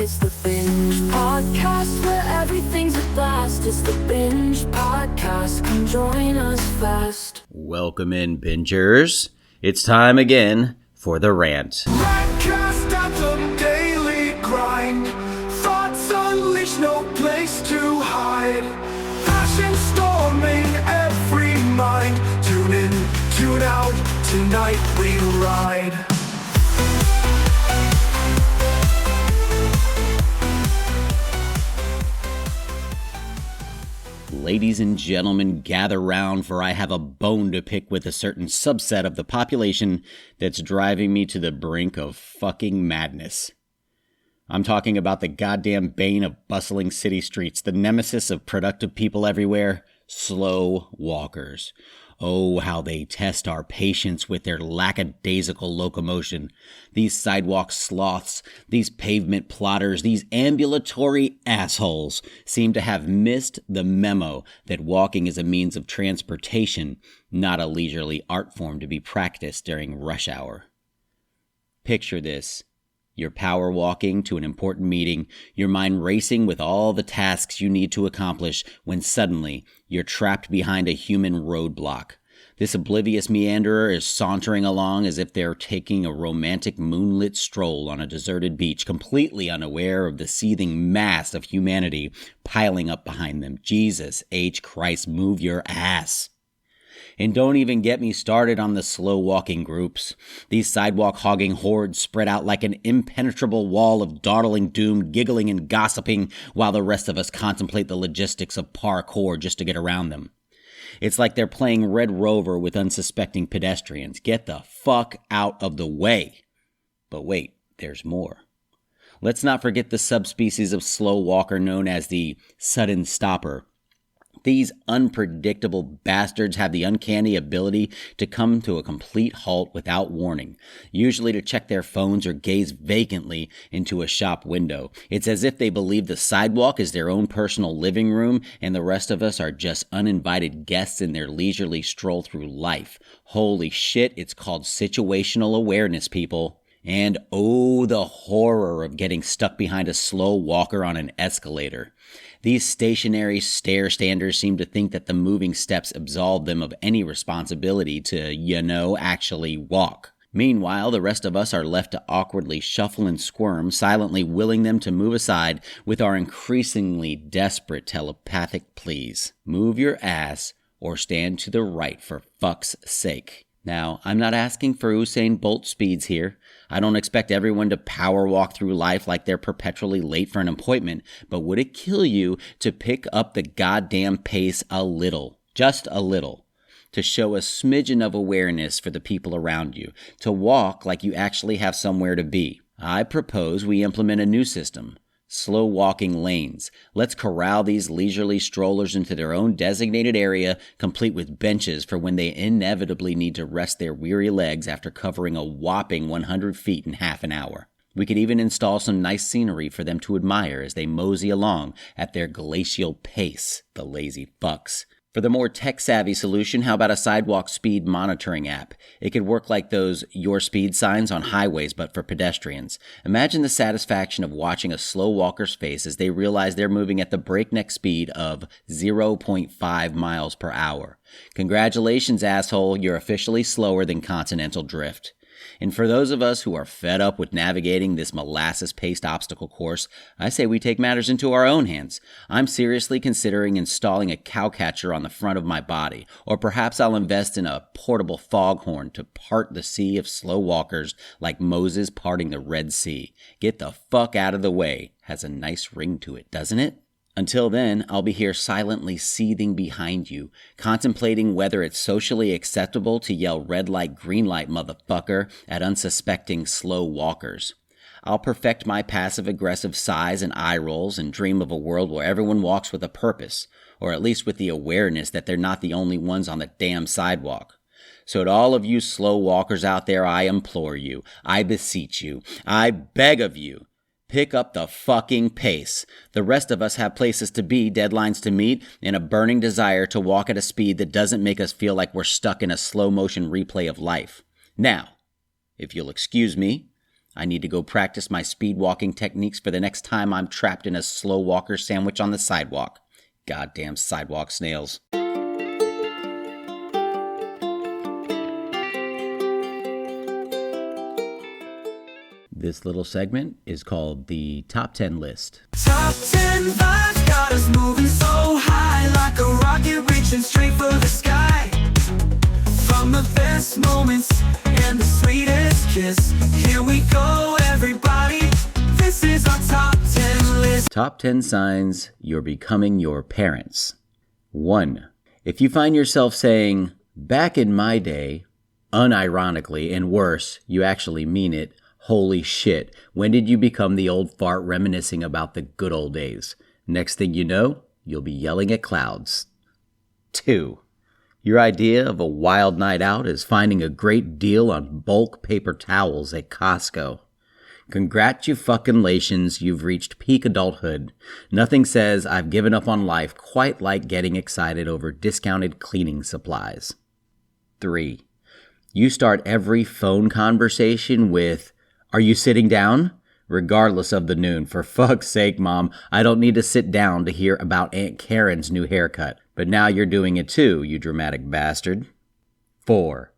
It's the Binge Podcast, where everything's a blast. It's the Binge Podcast, come join us fast. Welcome in, Bingers. It's time again for the rant. Radcast anthem, daily grind. Thoughts unleashed, no place to hide. Passion storming every mind. Tune in, tune out, tonight we ride. Ladies and gentlemen, gather round, for I have a bone to pick with a certain subset of the population that's driving me to the brink of fucking madness. I'm talking about the goddamn bane of bustling city streets, the nemesis of productive people everywhere, slow walkers. Oh, how they test our patience with their lackadaisical locomotion. These sidewalk sloths, these pavement plotters, these ambulatory assholes seem to have missed the memo that walking is a means of transportation, not a leisurely art form to be practiced during rush hour. Picture this. You're power walking to an important meeting, your mind racing with all the tasks you need to accomplish, when suddenly you're trapped behind a human roadblock. This oblivious meanderer is sauntering along as if they're taking a romantic moonlit stroll on a deserted beach, completely unaware of the seething mass of humanity piling up behind them. Jesus H. Christ, move your ass. And don't even get me started on the slow-walking groups. These sidewalk-hogging hordes spread out like an impenetrable wall of dawdling doom, giggling and gossiping, while the rest of us contemplate the logistics of parkour just to get around them. It's like they're playing Red Rover with unsuspecting pedestrians. Get the fuck out of the way. But wait, there's more. Let's not forget the subspecies of slow walker known as the sudden stopper. These unpredictable bastards have the uncanny ability to come to a complete halt without warning, usually to check their phones or gaze vacantly into a shop window. It's as if they believe the sidewalk is their own personal living room and the rest of us are just uninvited guests in their leisurely stroll through life. Holy shit, it's called situational awareness, people. And oh, the horror of getting stuck behind a slow walker on an escalator. These stationary stair-standers seem to think that the moving steps absolve them of any responsibility to, actually walk. Meanwhile, the rest of us are left to awkwardly shuffle and squirm, silently willing them to move aside with our increasingly desperate telepathic pleas. Move your ass or stand to the right for fuck's sake. Now, I'm not asking for Usain Bolt speeds here. I don't expect everyone to power walk through life like they're perpetually late for an appointment, but would it kill you to pick up the goddamn pace a little, just a little, to show a smidgen of awareness for the people around you, to walk like you actually have somewhere to be? I propose we implement a new system. Slow walking lanes. Let's corral these leisurely strollers into their own designated area, complete with benches for when they inevitably need to rest their weary legs after covering a whopping 100 feet in half an hour. We could even install some nice scenery for them to admire as they mosey along at their glacial pace, the lazy fucks. For the more tech-savvy solution, how about a sidewalk speed monitoring app? It could work like those Your Speed signs on highways, but for pedestrians. Imagine the satisfaction of watching a slow walker's face as they realize they're moving at the breakneck speed of 0.5 miles per hour. Congratulations, asshole, you're officially slower than continental drift. And for those of us who are fed up with navigating this molasses-paced obstacle course, I say we take matters into our own hands. I'm seriously considering installing a cowcatcher on the front of my body, or perhaps I'll invest in a portable foghorn to part the sea of slow walkers like Moses parting the Red Sea. Get the fuck out of the way. Has a nice ring to it, doesn't it? Until then, I'll be here silently seething behind you, contemplating whether it's socially acceptable to yell red light, green light, motherfucker, at unsuspecting slow walkers. I'll perfect my passive-aggressive sighs and eye rolls and dream of a world where everyone walks with a purpose, or at least with the awareness that they're not the only ones on the damn sidewalk. So to all of you slow walkers out there, I implore you, I beseech you, I beg of you, pick up the fucking pace. The rest of us have places to be, deadlines to meet, and a burning desire to walk at a speed that doesn't make us feel like we're stuck in a slow motion replay of life. Now, if you'll excuse me, I need to go practice my speed walking techniques for the next time I'm trapped in a slow walker sandwich on the sidewalk. Goddamn sidewalk snails. This little segment is called the Top 10 List. Top 10 vibes got us moving so high, like a rocket reaching straight for the sky. From the best moments and the sweetest kiss, here we go everybody, this is our Top 10 List. Top 10 signs you're becoming your parents. 1. If you find yourself saying, "Back in my day," unironically, and worse, you actually mean it, holy shit, when did you become the old fart reminiscing about the good old days? Next thing you know, you'll be yelling at clouds. 2. Your idea of a wild night out is finding a great deal on bulk paper towels at Costco. Congratulations, you've reached peak adulthood. Nothing says I've given up on life quite like getting excited over discounted cleaning supplies. 3. You start every phone conversation with, "Are you sitting down?" Regardless of the noon. For fuck's sake, Mom, I don't need to sit down to hear about Aunt Karen's new haircut. But now you're doing it too, you dramatic bastard. 4.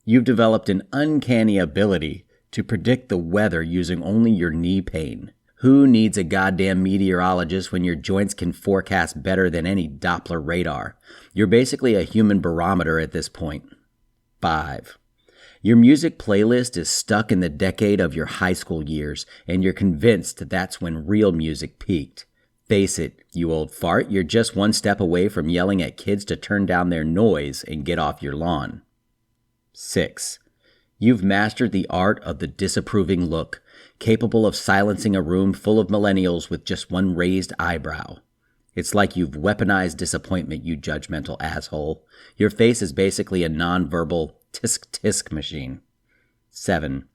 You've developed an uncanny ability to predict the weather using only your knee pain. Who needs a goddamn meteorologist when your joints can forecast better than any Doppler radar? You're basically a human barometer at this point. 5. Your music playlist is stuck in the decade of your high school years, and you're convinced that's when real music peaked. Face it, you old fart, you're just one step away from yelling at kids to turn down their noise and get off your lawn. 6. You've mastered the art of the disapproving look, capable of silencing a room full of millennials with just one raised eyebrow. It's like you've weaponized disappointment, you judgmental asshole. Your face is basically a nonverbal tisk-tisk machine. 7.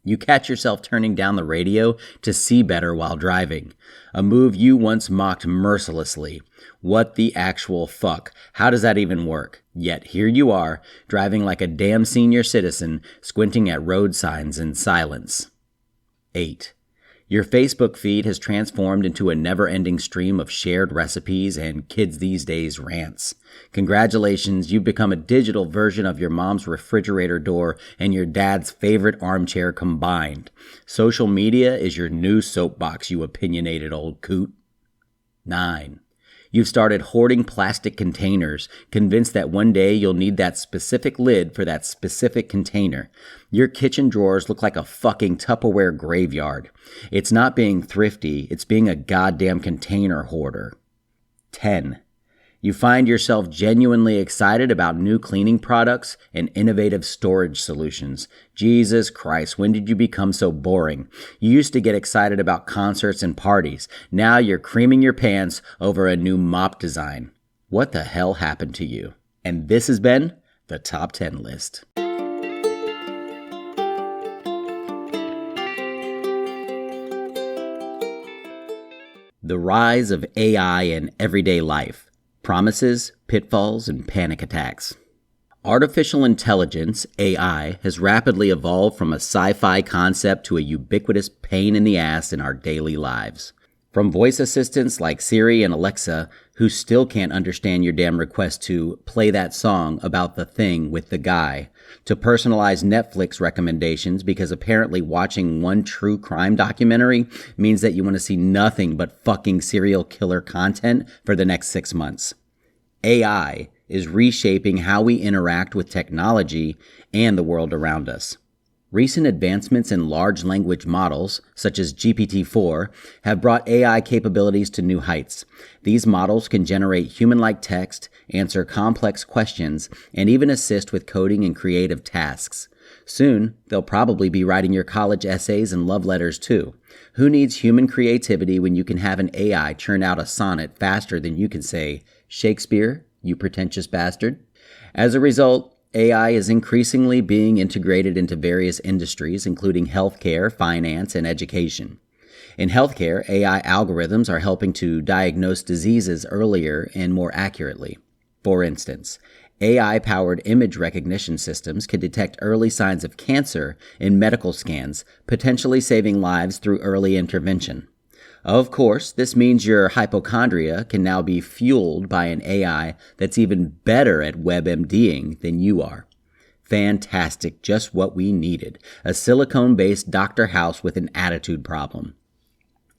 You catch yourself turning down the radio to see better while driving, a move you once mocked mercilessly. What the actual fuck? How does that even work? Yet here you are, driving like a damn senior citizen, squinting at road signs in silence. 8. Your Facebook feed has transformed into a never-ending stream of shared recipes and kids these days rants. Congratulations, you've become a digital version of your mom's refrigerator door and your dad's favorite armchair combined. Social media is your new soapbox, you opinionated old coot. 9. You've started hoarding plastic containers, convinced that one day you'll need that specific lid for that specific container. Your kitchen drawers look like a fucking Tupperware graveyard. It's not being thrifty, it's being a goddamn container hoarder. 10. You find yourself genuinely excited about new cleaning products and innovative storage solutions. Jesus Christ, when did you become so boring? You used to get excited about concerts and parties. Now you're creaming your pants over a new mop design. What the hell happened to you? And this has been the Top 10 List. The rise of AI in everyday life. Promises, pitfalls, and panic attacks. Artificial intelligence, AI, has rapidly evolved from a sci-fi concept to a ubiquitous pain in the ass in our daily lives. From voice assistants like Siri and Alexa, who still can't understand your damn request to play that song about the thing with the guy, to personalized Netflix recommendations because apparently watching one true crime documentary means that you want to see nothing but fucking serial killer content for the next 6 months. AI is reshaping how we interact with technology and the world around us. Recent advancements in large language models, such as GPT-4, have brought AI capabilities to new heights. These models can generate human-like text, answer complex questions, and even assist with coding and creative tasks. Soon, they'll probably be writing your college essays and love letters too. Who needs human creativity when you can have an AI churn out a sonnet faster than you can say, "Shakespeare, you pretentious bastard"? As a result, AI is increasingly being integrated into various industries, including healthcare, finance, and education. In healthcare, AI algorithms are helping to diagnose diseases earlier and more accurately. For instance, AI-powered image recognition systems can detect early signs of cancer in medical scans, potentially saving lives through early intervention. Of course, this means your hypochondria can now be fueled by an AI that's even better at WebMDing than you are. Fantastic, just what we needed. A silicone-based Dr. House with an attitude problem.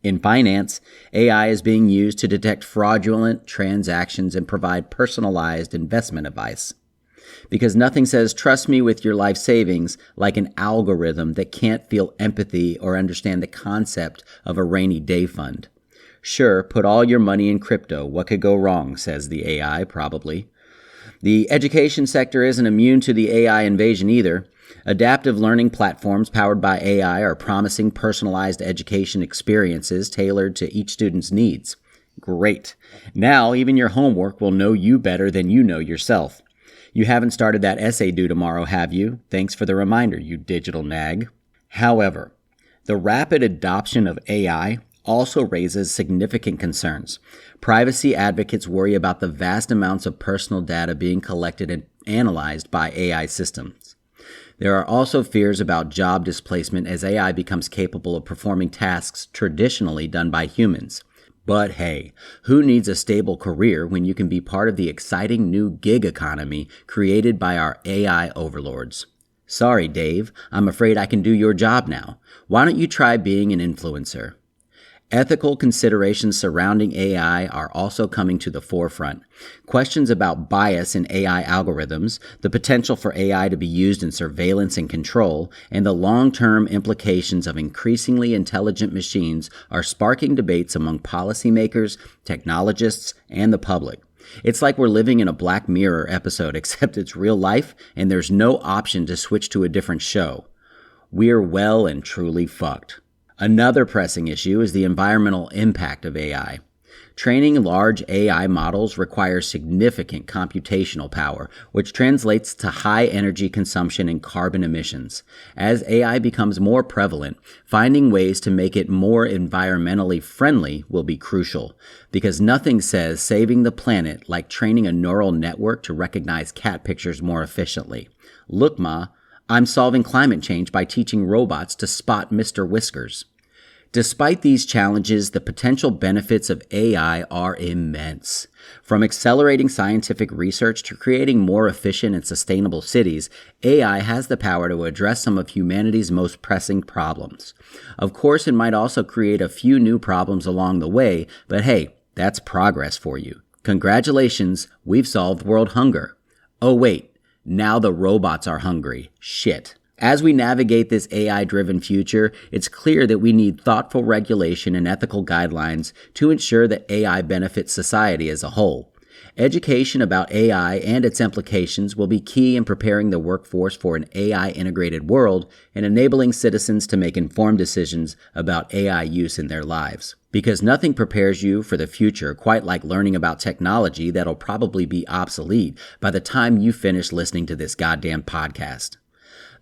In finance, AI is being used to detect fraudulent transactions and provide personalized investment advice. Because nothing says trust me with your life savings like an algorithm that can't feel empathy or understand the concept of a rainy day fund. Sure, put all your money in crypto. What could go wrong, says the AI, probably. The education sector isn't immune to the AI invasion either. Adaptive learning platforms powered by AI are promising personalized education experiences tailored to each student's needs. Great. Now, even your homework will know you better than you know yourself. You haven't started that essay due tomorrow, have you? Thanks for the reminder, you digital nag. However, the rapid adoption of AI also raises significant concerns. Privacy advocates worry about the vast amounts of personal data being collected and analyzed by AI systems. There are also fears about job displacement as AI becomes capable of performing tasks traditionally done by humans. But hey, who needs a stable career when you can be part of the exciting new gig economy created by our AI overlords? Sorry, Dave, I'm afraid I can do your job now. Why don't you try being an influencer? Ethical considerations surrounding AI are also coming to the forefront. Questions about bias in AI algorithms, the potential for AI to be used in surveillance and control, and the long-term implications of increasingly intelligent machines are sparking debates among policymakers, technologists, and the public. It's like we're living in a Black Mirror episode, except it's real life and there's no option to switch to a different show. We're well and truly fucked. Another pressing issue is the environmental impact of AI. Training large AI models requires significant computational power, which translates to high energy consumption and carbon emissions. As AI becomes more prevalent, finding ways to make it more environmentally friendly will be crucial, because nothing says saving the planet like training a neural network to recognize cat pictures more efficiently. Look, Ma, I'm solving climate change by teaching robots to spot Mr. Whiskers. Despite these challenges, the potential benefits of AI are immense. From accelerating scientific research to creating more efficient and sustainable cities, AI has the power to address some of humanity's most pressing problems. Of course, it might also create a few new problems along the way, but hey, that's progress for you. Congratulations, we've solved world hunger. Oh wait. Now the robots are hungry. Shit. As we navigate this AI-driven future, it's clear that we need thoughtful regulation and ethical guidelines to ensure that AI benefits society as a whole. Education about AI and its implications will be key in preparing the workforce for an AI-integrated world and enabling citizens to make informed decisions about AI use in their lives. Because nothing prepares you for the future quite like learning about technology that'll probably be obsolete by the time you finish listening to this goddamn podcast.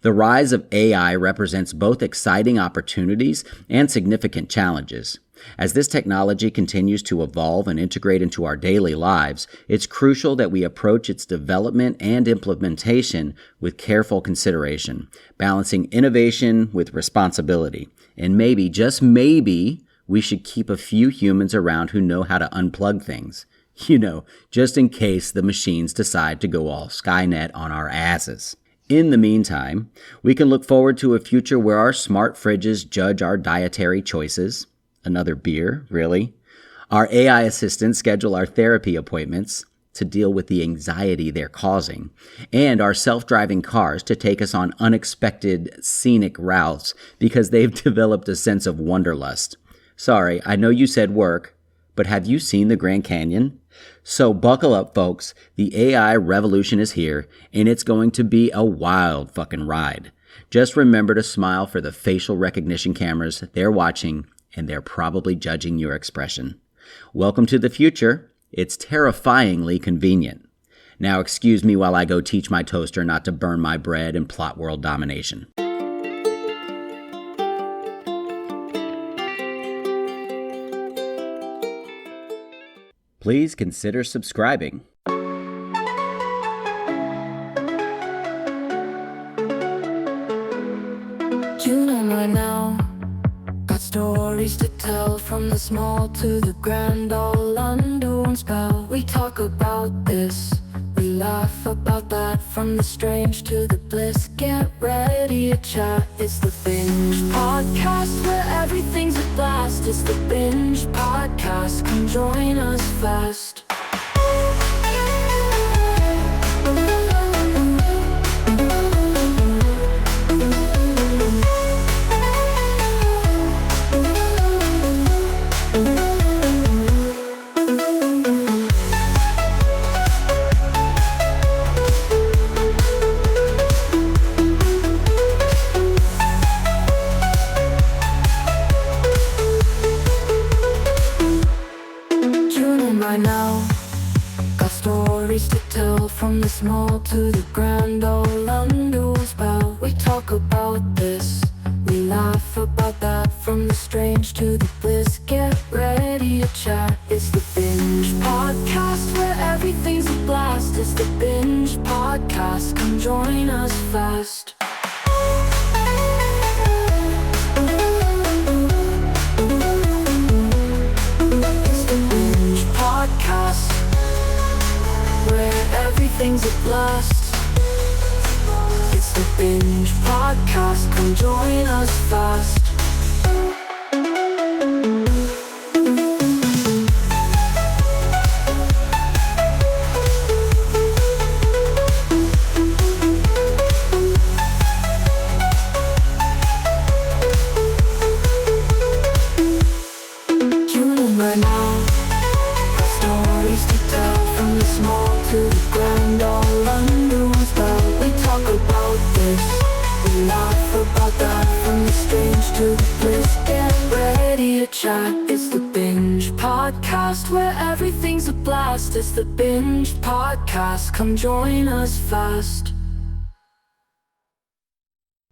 The rise of AI represents both exciting opportunities and significant challenges. As this technology continues to evolve and integrate into our daily lives, it's crucial that we approach its development and implementation with careful consideration, balancing innovation with responsibility. And maybe, just maybe, we should keep a few humans around who know how to unplug things. You know, just in case the machines decide to go all Skynet on our asses. In the meantime, we can look forward to a future where our smart fridges judge our dietary choices. Another beer, really? Our AI assistants schedule our therapy appointments to deal with the anxiety they're causing, and our self-driving cars to take us on unexpected scenic routes because they've developed a sense of wanderlust. Sorry, I know you said work, but have you seen the Grand Canyon? So buckle up, folks. The AI revolution is here, and it's going to be a wild fucking ride. Just remember to smile for the facial recognition cameras. They're watching, and they're probably judging your expression. Welcome to the future. It's terrifyingly convenient. Now excuse me while I go teach my toaster not to burn my bread and plot world domination. Please consider subscribing. right now. Got stories to tell, from the small to the grand, all under one spell. We talk about this, we laugh about that, from the strange to the bliss. Get ready to chat. It's the Binge Podcast, where everything's a blast. It's the Binge Podcast, come join us fast. Right now, got stories to tell, from the small to the grand, all under one spell. We talk about this, we laugh about that, from the strange to the bliss. Get ready to chat. It's the Binge Podcast, where everything's a blast. It's the Binge Podcast, come join us fast. Where everything's a blast. It's the Binge Podcast, come join us fast. Tune in right now. Stories to tell, from the small to the grand, all under one spell. We talk about this, we laugh about that, from the strange to the bliss. Get ready to chat. It's the Binge Podcast, where everything's a blast. It's the Binge Podcast, come join us fast.